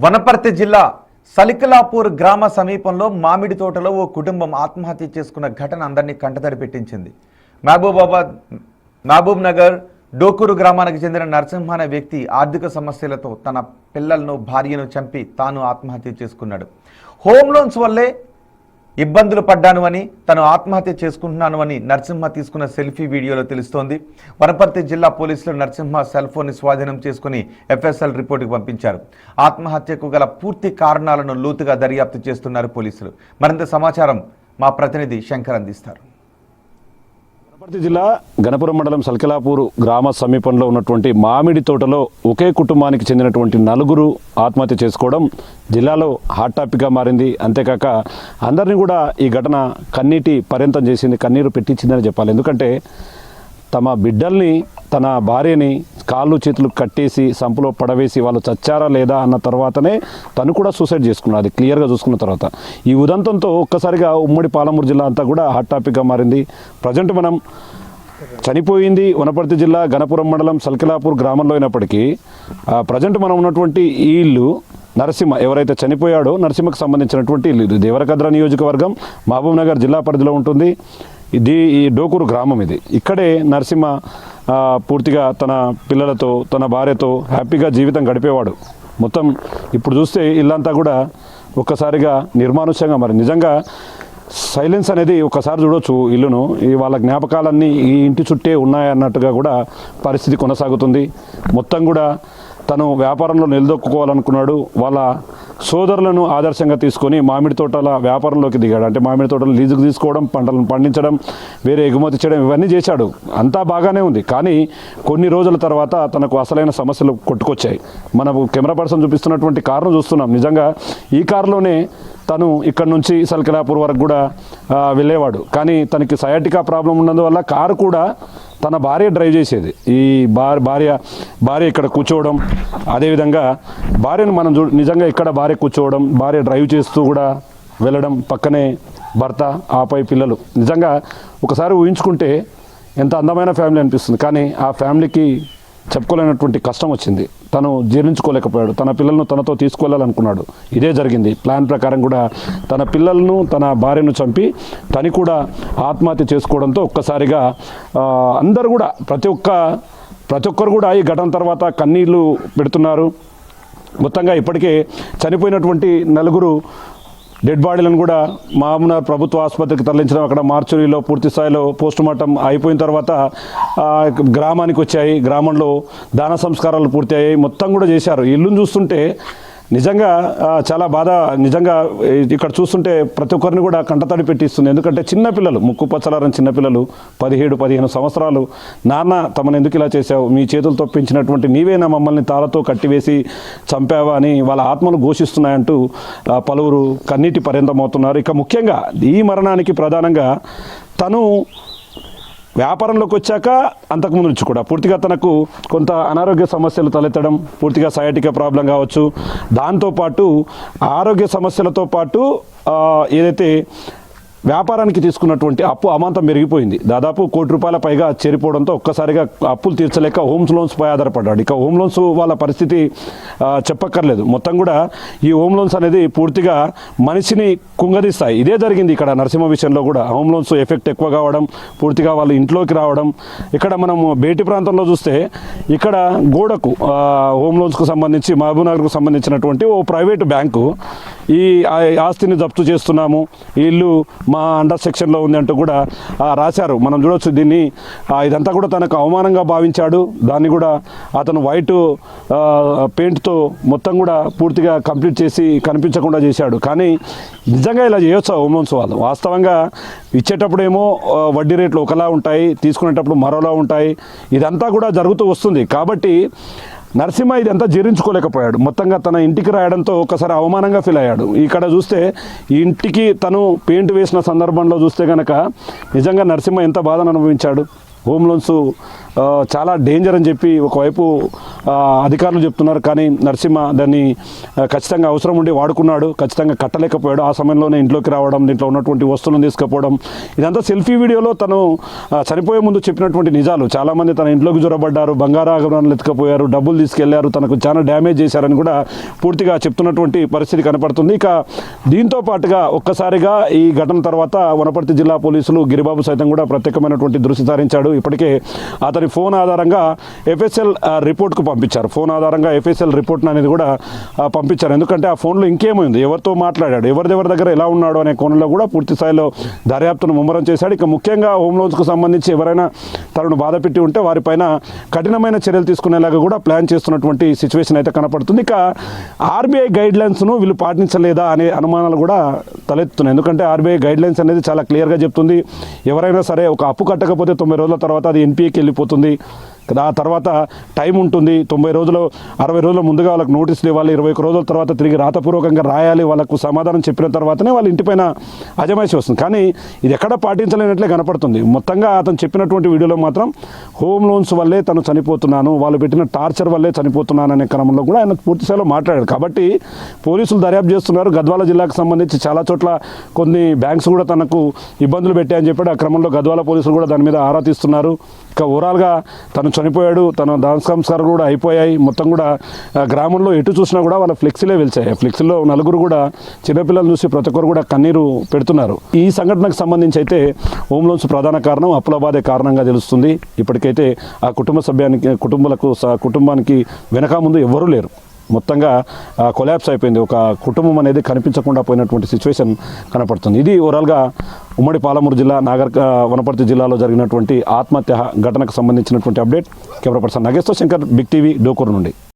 వనపర్తి జిల్లా సలికలాపూర్ గ్రామ సమీపంలో మామిడి తోటలో ఓ కుటుంబం ఆత్మహత్య చేసుకున్న ఘటన అందరినీ కంటతడి పెట్టించింది. మహబూబ్ నగర్ డోకూరు గ్రామానికి చెందిన నరసింహ అనే వ్యక్తి ఆర్థిక సమస్యలతో తన పిల్లలను భార్యను చంపి తాను ఆత్మహత్య చేసుకున్నాడు. హోమ్ లోన్స్ వల్లే ఇబ్బందులు పడ్డాను అని తను ఆత్మహత్య చేసుకుంటున్నాను అని నరసింహ తీసుకున్న సెల్ఫీ వీడియోలో తెలుస్తోంది. వనపర్తి జిల్లా పోలీసులు నరసింహ సెల్ ఫోన్ ని స్వాధీనం చేసుకుని ఎఫ్ఎస్ఎల్ రిపోర్టుకు పంపించారు. ఆత్మహత్యకు గల పూర్తి కారణాలను లోతుగా దర్యాప్తు చేస్తున్నారు పోలీసులు. మరింత సమాచారం మా ప్రతినిధి శంకర్ అందిస్తారు. వనపర్తి జిల్లా గణపురం మండలం సలికలాపూర్ గ్రామ సమీపంలో ఉన్నటువంటి మామిడి తోటలో ఒకే కుటుంబానికి చెందినటువంటి నలుగురు ఆత్మహత్య చేసుకోవడం జిల్లాలో హాట్ టాపిక్గా మారింది. అంతేకాక అందరినీ కూడా ఈ ఘటన కన్నీటి పర్యంతం చేసింది, కన్నీరు పెట్టించిందని చెప్పాలి. ఎందుకంటే తమ బిడ్డల్ని, తన భార్యని కాళ్ళు చేతులు కట్టేసి సంపులో పడవేసి వాళ్ళు చచ్చారా లేదా అన్న తర్వాతనే తను కూడా సూసైడ్ చేసుకున్నాడు. అది క్లియర్గా చూసుకున్న తర్వాత ఈ ఉదంతంతో ఒక్కసారిగా ఉమ్మడి పాలమూరు జిల్లా అంతా కూడా హాట్ టాపిక్గా మారింది. ప్రజెంట్ మనం చనిపోయింది వనపర్తి జిల్లా గణపురం మండలం సలికలాపూర్ గ్రామంలో అయినప్పటికీ ప్రజెంట్ మనం ఉన్నటువంటి ఈ ఇల్లు నరసింహ ఎవరైతే చనిపోయాడో నరసింహకు సంబంధించినటువంటి ఇల్లు. ఇది దేవరకద్ర నియోజకవర్గం మహబూబ్ నగర్ జిల్లా పరిధిలో ఉంటుంది. ఈ డోకూరు గ్రామం ఇది. ఇక్కడే నరసింహ పూర్తిగా తన పిల్లలతో తన భార్యతో హ్యాపీగా జీవితం గడిపేవాడు. మొత్తం ఇప్పుడు చూస్తే ఇల్లంతా కూడా ఒక్కసారిగా నిర్మానుష్యంగా మరి నిజంగా సైలెన్స్ అనేది ఒకసారి చూడొచ్చు ఇల్లును. వాళ్ళ జ్ఞాపకాలన్నీ ఈ ఇంటి చుట్టే ఉన్నాయన్నట్టుగా కూడా పరిస్థితి కొనసాగుతుంది. మొత్తం కూడా తను వ్యాపారంలో నిలదొక్కుకోవాలనుకున్నాడు. వాళ్ళ సోదరులను ఆదర్శంగా తీసుకొని మామిడి తోటల వ్యాపారంలోకి దిగాడు. అంటే మామిడి తోటలు లీజుకు తీసుకోవడం, పంటలను పండించడం, వేరే ఎగుమతి చేయడం, ఇవన్నీ చేశాడు. అంతా బాగానే ఉంది. కానీ కొన్ని రోజుల తర్వాత తనకు అసలైన సమస్యలు కొట్టుకొచ్చాయి. మనకు కెమెరా పర్సన్ చూపిస్తున్నటువంటి కారును చూస్తున్నాం. నిజంగా ఈ కారులోనే తను ఇక్కడ నుంచి సలికలాపూర్ వరకు కూడా వెళ్ళేవాడు. కానీ తనకి సయాటికా ప్రాబ్లం ఉన్నందువల్ల కారు కూడా తన భార్య డ్రైవ్ చేసేది. ఈ భార్య ఇక్కడ కూర్చోవడం, అదేవిధంగా భార్యను మనం నిజంగా ఇక్కడ భార్య కూర్చోవడం, భార్య డ్రైవ్ చేస్తూ కూడా వెళ్ళడం, పక్కనే భర్త, ఆపై పిల్లలు. నిజంగా ఒకసారి ఊహించుకుంటే ఎంత అందమైన ఫ్యామిలీ అనిపిస్తుంది. కానీ ఆ ఫ్యామిలీకి చెప్పుకోలేనటువంటి కష్టం వచ్చింది. తను జీర్ణించుకోలేకపోయాడు. తన పిల్లలను తనతో తీసుకువెళ్ళాలనుకున్నాడు. ఇదే జరిగింది. ప్లాన్ ప్రకారం కూడా తన పిల్లలను తన భార్యను చంపి తను కూడా ఆత్మహత్య చేసుకోవడంతో ఒక్కసారిగా అందరూ కూడా ప్రతి ఒక్కరు కూడా ఈ ఘటన తర్వాత కన్నీళ్లు పెడుతున్నారు. మొత్తంగా ఇప్పటికే చనిపోయినటువంటి నలుగురు డెడ్ బాడీలను కూడా మహబూబ్నగర్ ప్రభుత్వ ఆసుపత్రికి తరలించడం, అక్కడ మార్చురీలో పూర్తి స్థాయిలో పోస్టుమార్టం అయిపోయిన తర్వాత గ్రామానికి వచ్చాయి. గ్రామంలో దాన సంస్కారాలు పూర్తి అయ్యాయి. మొత్తం కూడా చేశారు. ఇల్లును చూస్తుంటే నిజంగా చాలా బాధ. నిజంగా ఇక్కడ చూస్తుంటే ప్రతి ఒక్కరిని కూడా కంటతడి పెట్టిస్తుంది. ఎందుకంటే చిన్నపిల్లలు, ముక్కు పచ్చలారని చిన్నపిల్లలు, 17-15 సంవత్సరాలు, నాన్న తమను ఎందుకు ఇలా చేశావు, మీ చేతులతో పెంచినటువంటి నీవేనా మమ్మల్ని తాళతో కట్టివేసి చంపావా అని వాళ్ళ ఆత్మలు ఘోషిస్తున్నాయంటూ పలువురు కన్నీటి పర్యంతమవుతున్నారు. ఇక ముఖ్యంగా ఈ మరణానికి ప్రధానంగా తను వ్యాపారంలోకి వచ్చాక అంతకుముందు నుంచి కూడా పూర్తిగా తనకు కొంత అనారోగ్య సమస్యలు తలెత్తడం, పూర్తిగా సయాటికా ప్రాబ్లం కావచ్చు, దాంతోపాటు ఆరోగ్య సమస్యలతో పాటు ఏదైతే వ్యాపారానికి తీసుకున్నటువంటి అప్పు అమాంతం పెరిగిపోయింది. దాదాపు ₹1,00,00,000 పైగా చేరిపోవడంతో ఒక్కసారిగా అప్పులు తీర్చలేక హోమ్స్ లోన్స్ పై ఆధారపడ్డాడు. ఇక హోమ్ లోన్స్ వాళ్ళ పరిస్థితి చెప్పక్కర్లేదు. మొత్తం కూడా ఈ హోమ్ లోన్స్ అనేది పూర్తిగా మనిషిని కుంగదీస్తాయి. ఇదే జరిగింది ఇక్కడ నరసింహ విషయంలో కూడా. హోమ్ లోన్స్ ఎఫెక్ట్ ఎక్కువ కావడం, పూర్తిగా వాళ్ళు ఇంట్లోకి రావడం. ఇక్కడ మనం బేటి ప్రాంతంలో చూస్తే ఇక్కడ గోడకు హోమ్ లోన్స్కు సంబంధించి మహబూబ్నగర్కు సంబంధించినటువంటి ఓ ప్రైవేటు బ్యాంకు ఈ ఆస్తిని జప్తు చేస్తున్నాము, ఈ ఇల్లు మా అండర్ సెక్షన్లో ఉంది అంటూ కూడా రాశారు. మనం చూడవచ్చు దీన్ని. ఇదంతా కూడా తనకు అవమానంగా భావించాడు. దాన్ని కూడా అతను వైట్ పెయింట్తో మొత్తం కూడా పూర్తిగా కంప్లీట్ చేసి కనిపించకుండా చేశాడు. కానీ నిజంగా ఇలా చేయొచ్చా హోమ్ లోన్స్ వాళ్ళు? వాస్తవంగా ఇచ్చేటప్పుడేమో వడ్డీ రేట్లు ఒకలా ఉంటాయి, తీసుకునేటప్పుడు మరోలా ఉంటాయి. ఇదంతా కూడా జరుగుతూ వస్తుంది. కాబట్టి నరసింహ ఇదంతా జీర్ణించుకోలేకపోయాడు. మొత్తంగా తన ఇంటికి రాయడంతో ఒకసారి అవమానంగా ఫీల్ అయ్యాడు. ఇక్కడ చూస్తే ఈ ఇంటికి తను పెయింట్ వేసిన సందర్భంలో చూస్తే కనుక నిజంగా నరసింహ ఎంత బాధను అనుభవించాడు. హోమ్ లోన్స్ చాలా డేంజర్ అని చెప్పి ఒకవైపు అధికారులు చెప్తున్నారు. కానీ నరసింహ దాన్ని ఖచ్చితంగా అవసరం ఉండి వాడుకున్నాడు, ఖచ్చితంగా కట్టలేకపోయాడు. ఆ సమయంలోనే ఇంట్లోకి రావడం, దీంట్లో ఉన్నటువంటి వస్తువులను తీసుకుపోవడం, ఇదంతా సెల్ఫీ వీడియోలో తను చనిపోయే ముందు చెప్పినటువంటి నిజాలు. చాలామంది తన ఇంట్లోకి జొరబడ్డారు, బంగారాభరణాలు ఎత్తుకపోయారు, డబ్బులు తీసుకెళ్లారు, తనకు చాలా డ్యామేజ్ చేశారని కూడా పూర్తిగా చెప్తున్నటువంటి పరిస్థితి కనపడుతుంది. ఇక దీంతో పాటుగా ఒక్కసారిగా ఈ ఘటన తర్వాత వనపర్తి జిల్లా పోలీసులు గిరిబాబు సైతం కూడా ప్రత్యేకమైనటువంటి దృష్టి సారించాడు. ఇప్పటికే అతని ఫోన్ ఆధారంగా ఎఫ్ఎస్ఎల్ రిపోర్ట్కు పంపించారు. ఫోన్ ఆధారంగా ఎఫ్ఎస్ఎల్ రిపోర్ట్ అనేది కూడా పంపించారు. ఎందుకంటే ఆ ఫోన్లో ఇంకేమైంది, ఎవరితో మాట్లాడాడు, ఎవరి దగ్గర ఎలా ఉన్నాడు అనే కోణంలో కూడా పూర్తి స్థాయిలో దర్యాప్తును ముమ్మరం చేశాడు. ఇక ముఖ్యంగా హోమ్ లోన్స్కు సంబంధించి ఎవరైనా తనను బాధ పెట్టి ఉంటే వారిపైన కఠినమైన చర్యలు తీసుకునేలాగా కూడా ప్లాన్ చేస్తున్నటువంటి సిచ్యువేషన్ అయితే కనపడుతుంది. ఇక ఆర్బీఐ గైడ్లైన్స్ను వీళ్ళు పాటించలేదా అనే అనుమానాలు కూడా తలెత్తున్నాయి. ఎందుకంటే ఆర్బీఐ గైడ్లైన్స్ అనేది చాలా క్లియర్గా చెప్తుంది, ఎవరైనా సరే ఒక అప్పు కట్టకపోతే 90 రోజుల తర్వాత అది ఎన్పిఏకి వెళ్ళిపోతుంది. ఆ తర్వాత టైం ఉంటుంది, 90 రోజులు 60 రోజుల ముందుగా వాళ్ళకి నోటీసులు ఇవ్వాలి, 21 రోజుల తర్వాత తిరిగి రాతపూర్వకంగా రాయాలి. వాళ్ళకు సమాధానం చెప్పిన తర్వాతనే వాళ్ళ ఇంటిపైన అజమాయిషి వస్తుంది. కానీ ఇది ఎక్కడ పాటించలేనట్లే కనపడుతుంది. మొత్తంగా అతను చెప్పినటువంటి వీడియోలో మాత్రం హోమ్ లోన్స్ వల్లే తను చనిపోతున్నాను, వాళ్ళు పెట్టిన టార్చర్ వల్లే చనిపోతున్నాను అనే క్రమంలో కూడా ఆయన పూర్తి స్థాయిలో మాట్లాడాడు. కాబట్టి పోలీసులు దర్యాప్తు చేస్తున్నారు. గద్వాల జిల్లాకు సంబంధించి చాలా చోట్ల కొన్ని బ్యాంక్స్ కూడా తనకు ఇబ్బందులు పెట్టాయని చెప్పాడు. ఆ క్రమంలో గద్వాల పోలీసులు కూడా దాని మీద ఆరా తీస్తున్నారు. ఇక ఓవరాల్గా తను చనిపోయాడు, తన దాన సంస్కారాలు కూడా అయిపోయాయి. మొత్తం కూడా గ్రామంలో ఎటు చూసినా కూడా వాళ్ళ ఫ్లెక్సీలే వెలిచాయి. ఫ్లెక్సీలో నలుగురు కూడా చిన్నపిల్లలు చూసి ప్రతి ఒక్కరు కూడా కన్నీరు పెడుతున్నారు. ఈ సంఘటనకు సంబంధించి అయితే హోమ్ లోన్స్ ప్రధాన కారణం అప్పుల బాధే కారణంగా తెలుస్తుంది. ఇప్పటికైతే ఆ కుటుంబానికి వెనక ముందు ఎవ్వరూ లేరు. మొత్తంగా కొలాప్స్ అయిపోయింది. ఒక కుటుంబం అనేది కనిపించకుండా పోయినటువంటి సిచ్యువేషన్ కనపడుతుంది. ఇది ఓవరాల్గా ఉమ్మడి పాలమూరు జిల్లా వనపర్తి జిల్లాలో జరిగినటువంటి ఆత్మహత్య ఘటనకు సంబంధించినటువంటి అప్డేట్. కెమెరా పర్సన్ నగేష్తో శంకర్, బిగ్ టీవీ, డోకూరు నుండి.